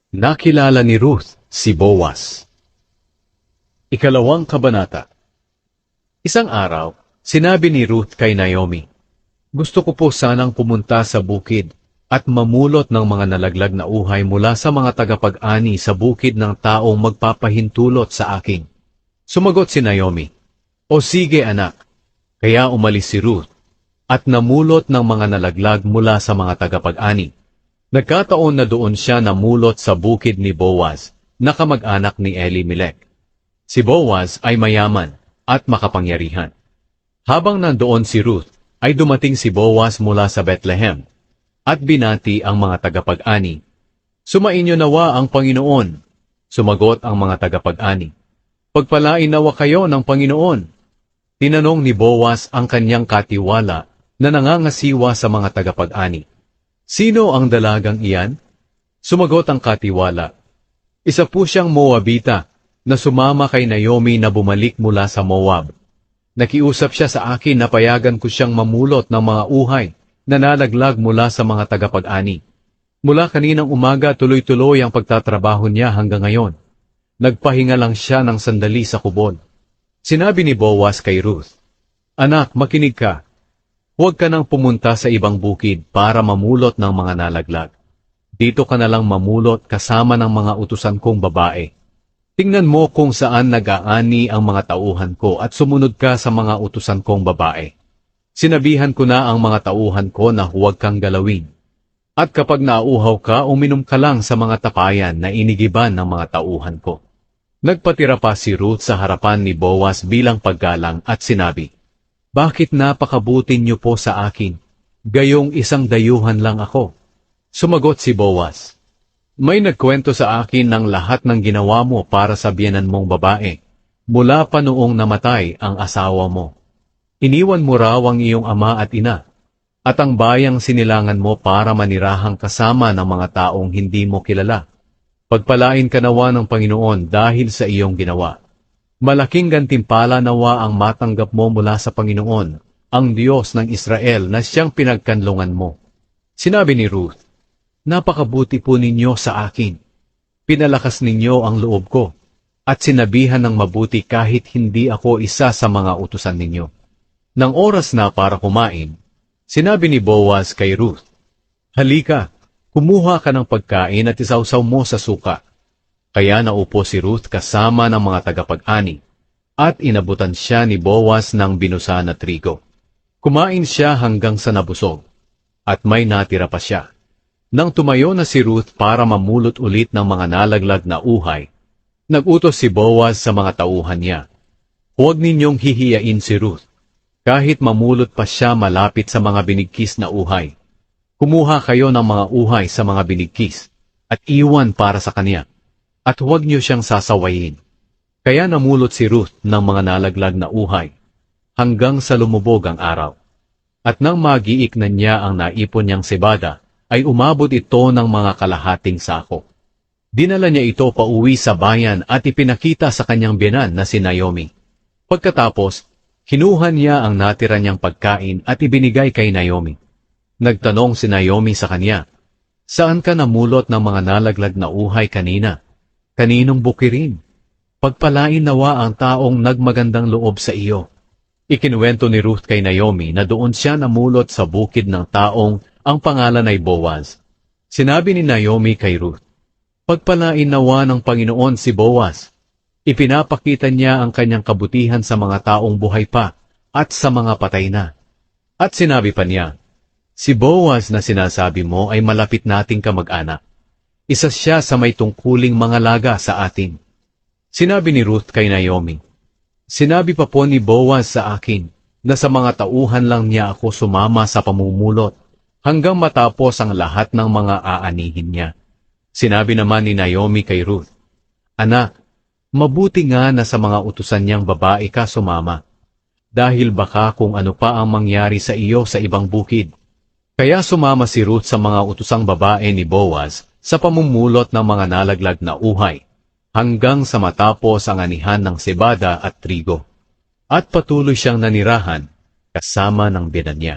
Nakilala ni Ruth si Boaz. Ikalawang kabanata. Isang araw, sinabi ni Ruth kay Naomi, "Gusto ko po sanang pumunta sa bukid at mamulot ng mga nalaglag na uhay mula sa mga tagapag-ani sa bukid ng taong magpapahintulot sa akin." Sumagot si Naomi, "O sige anak." Kaya umalis si Ruth at namulot ng mga nalaglag mula sa mga tagapag-ani. Nagkataon na doon siya namulot sa bukid ni Boaz, na kamag-anak ni Elimelech. Si Boaz ay mayaman at makapangyarihan. Habang nandoon si Ruth, ay dumating si Boaz mula sa Bethlehem, at binati ang mga tagapag-ani. "Sumainyo nawa ang Panginoon." Sumagot ang mga tagapag-ani, "Pagpalain nawa kayo ng Panginoon." Tinanong ni Boaz ang kanyang katiwala na nangangasiwa sa mga tagapag-ani, "Sino ang dalagang iyan?" Sumagot ang katiwala, "Isa po siyang Moabita na sumama kay Naomi na bumalik mula sa Moab. Nakiusap siya sa akin na payagan ko siyang mamulot ng mga uhay na nalaglag mula sa mga tagapag-ani. Mula kaninang umaga tuloy-tuloy ang pagtatrabaho niya hanggang ngayon. Nagpahinga lang siya ng sandali sa kubol." Sinabi ni Boaz kay Ruth, "Anak, makinig ka. Huwag ka nang pumunta sa ibang bukid para mamulot ng mga nalaglag. Dito ka na lang mamulot kasama ng mga utusan kong babae. Tingnan mo kung saan nag-aani ang mga tauhan ko at sumunod ka sa mga utusan kong babae. Sinabihan ko na ang mga tauhan ko na huwag kang galawin. At kapag nauuhaw ka, uminom ka lang sa mga tapayan na inigiban ng mga tauhan ko." Nagpatira pa si Ruth sa harapan ni Boaz bilang paggalang at sinabi, "Bakit napakabuti niyo po sa akin? Gayong isang dayuhan lang ako." Sumagot si Boaz, "May nagkwento sa akin ng lahat ng ginawa mo para sa biyenan mong babae, mula pa noong namatay ang asawa mo. Iniwan mo raw ang iyong ama at ina, at ang bayang sinilangan mo para manirahang kasama ng mga taong hindi mo kilala. Pagpalain ka nawa ng Panginoon dahil sa iyong ginawa. Malaking gantimpala nawa ang matanggap mo mula sa Panginoon, ang Diyos ng Israel na siyang pinagkanlungan mo." Sinabi ni Ruth, "Napakabuti po ninyo sa akin. Pinalakas ninyo ang loob ko, at sinabihan ng mabuti kahit hindi ako isa sa mga utusan ninyo." Nang oras na para kumain, sinabi ni Boaz kay Ruth, "Halika, kumuha ka ng pagkain at isawsaw mo sa suka." Kaya naupo si Ruth kasama ng mga tagapag-ani, at inabutan siya ni Boaz ng binusa na trigo. Kumain siya hanggang sa nabusog, at may natira pa siya. Nang tumayo na si Ruth para mamulot ulit ng mga nalaglag na uhay, nagutos si Boaz sa mga tauhan niya, "Huwag ninyong hihiyain si Ruth, kahit mamulot pa siya malapit sa mga binigkis na uhay. Kumuha kayo ng mga uhay sa mga binigkis, at iwan para sa kanya, at huwag niyo siyang sasawayin." Kaya namulot si Ruth ng mga nalaglag na uhay, hanggang sa lumubog ang araw. At nang magiik na niya ang naipon niyang sebada, ay umabot ito ng mga kalahating sako. Dinala niya ito pauwi sa bayan at ipinakita sa kanyang biyenan na si Naomi. Pagkatapos, kinuha niya ang natira niyang pagkain at ibinigay kay Naomi. Nagtanong si Naomi sa kanya, "Saan ka namulot ng mga nalaglag na uhay kanina? Kaninong bukirin? Pagpalain nawa ang taong nagmagandang loob sa iyo." Ikinuwento ni Ruth kay Naomi na doon siya namulot sa bukid ng taong ang pangalan ay Boaz. Sinabi ni Naomi kay Ruth, "Pagpalain nawa ng Panginoon si Boaz." Ipinapakita niya ang kanyang kabutihan sa mga taong buhay pa at sa mga patay na. At sinabi pa niya, "Si Boaz na sinasabi mo ay malapit nating kamag-anak. Isa siya sa may tungkuling mga laga sa atin." Sinabi ni Ruth kay Naomi, "Sinabi pa po ni Boaz sa akin na sa mga tauhan lang niya ako sumama sa pamumulot hanggang matapos ang lahat ng mga aanihin niya." Sinabi naman ni Naomi kay Ruth, "Anak, mabuti nga na sa mga utusan niyang babae ka sumama, dahil baka kung ano pa ang mangyari sa iyo sa ibang bukid." Kaya sumama si Ruth sa mga utusang babae ni Boaz sa pamumulot ng mga nalaglag na uhay, hanggang sa matapos ang anihan ng sebada at trigo. At patuloy siyang nanirahan kasama ng biyenan niya.